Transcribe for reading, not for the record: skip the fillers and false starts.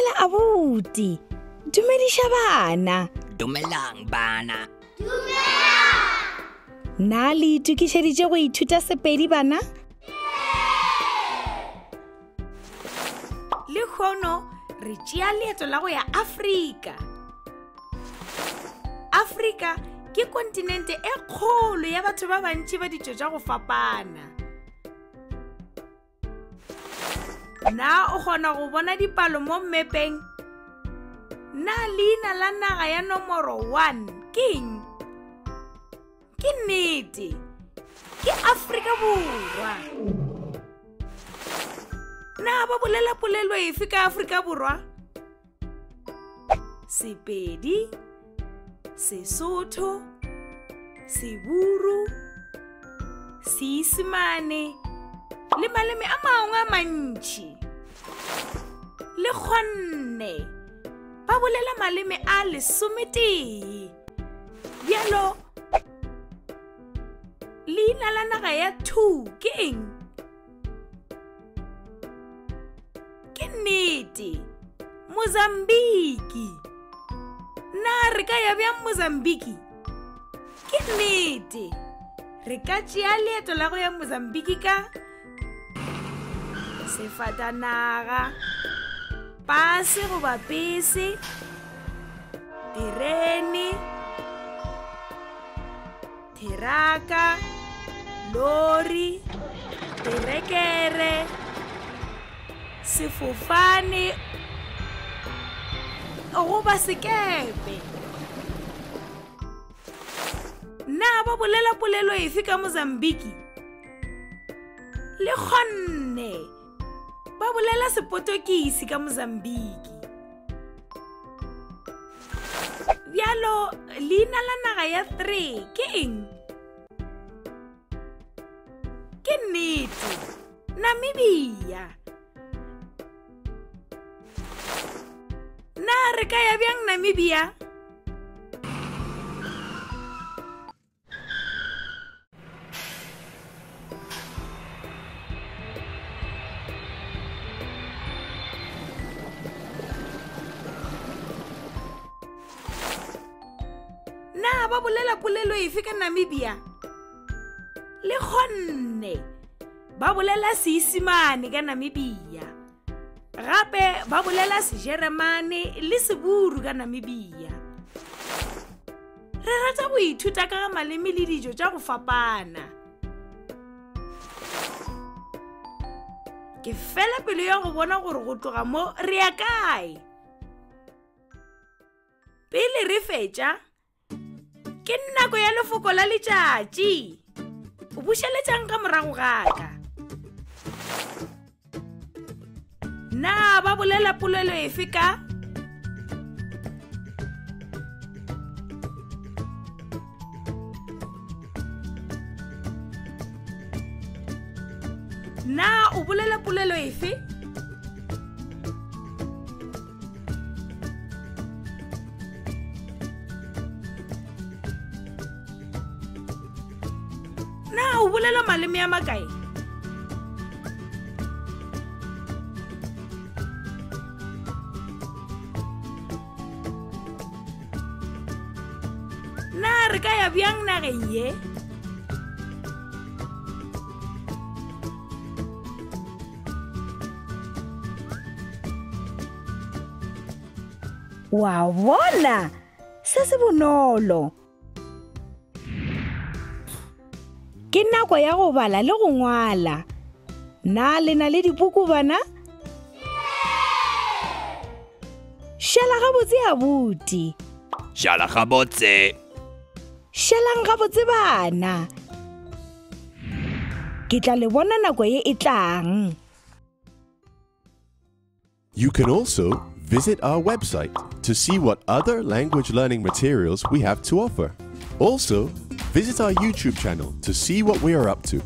Dumela abuti. Dumedisha bana. Dumelang bana. Na le itukišeditše go ithuta Sepedi bana? Le kgono re tšea leeto la go ya Afrika. Afrika ke kontinente e kgolo ya batho ba bantši ba ditšo tša go fapana. Na o kgona go bona dipalo mo mmepeng? Na leina la naga ya nomoro 1 ke eng? Ke nnete, ke Afrika Borwa. Na ba bolela polelo efe ka Afrika Borwa? Sepedi, Sesotho, Seburu, Seesimane le maleme a mangwe a mantši. Le kgonne ba bolela maleme a 11. Bjalo leina la naga ya 2 ke eng? Ke nnete, Mozambiki. Na re ka ya bjang Mozambiki? Ke nnete, re ka tšea leeto la go ya Mozambiki ka sefatanaga, pase goba bese, terene, teraka, lori, terekere, sefofane goba sekepe. Na ba bolela polelo efe ka Mozambiki? Le kgonne ba bolela Sepotokisi ka Mozambiki. Bjalo leina la naga ya 3 ke eng? Ke nnete, Namibia. Na re ka ya bjang Namibia? Na ba bolela polelo efe ka Namibia? Le kgonne ba bolela Seesimane ka Namibia. Gape ba bolela Sejeremane le Seburu ka Namibia. Re rata go ithuta ka maleme le dijo tša go fapana. Ke fela pelo ya go bona gore go tloga mo re ya kae. Pele re fetša, ke nako ya lefoko la letšatši. O bušeletšang ka morago ga ka. Na ba bolela polelo efe ka? Na o bolela polelo efe? Na o bolela maleme a makae? Na re ka ya bjang nageng ye? Wa bona, se se bonolo. Ke nako ya go bala le go ngwala. Na le na le dibuku bana? Šala gabotse abuti. Šala gabotse. Šalang gabotse bana. Ke tla le bona nako ye e tlang. You can also visit our website to see what other language learning materials we have to offer. Also, visit our YouTube channel to see what we are up to.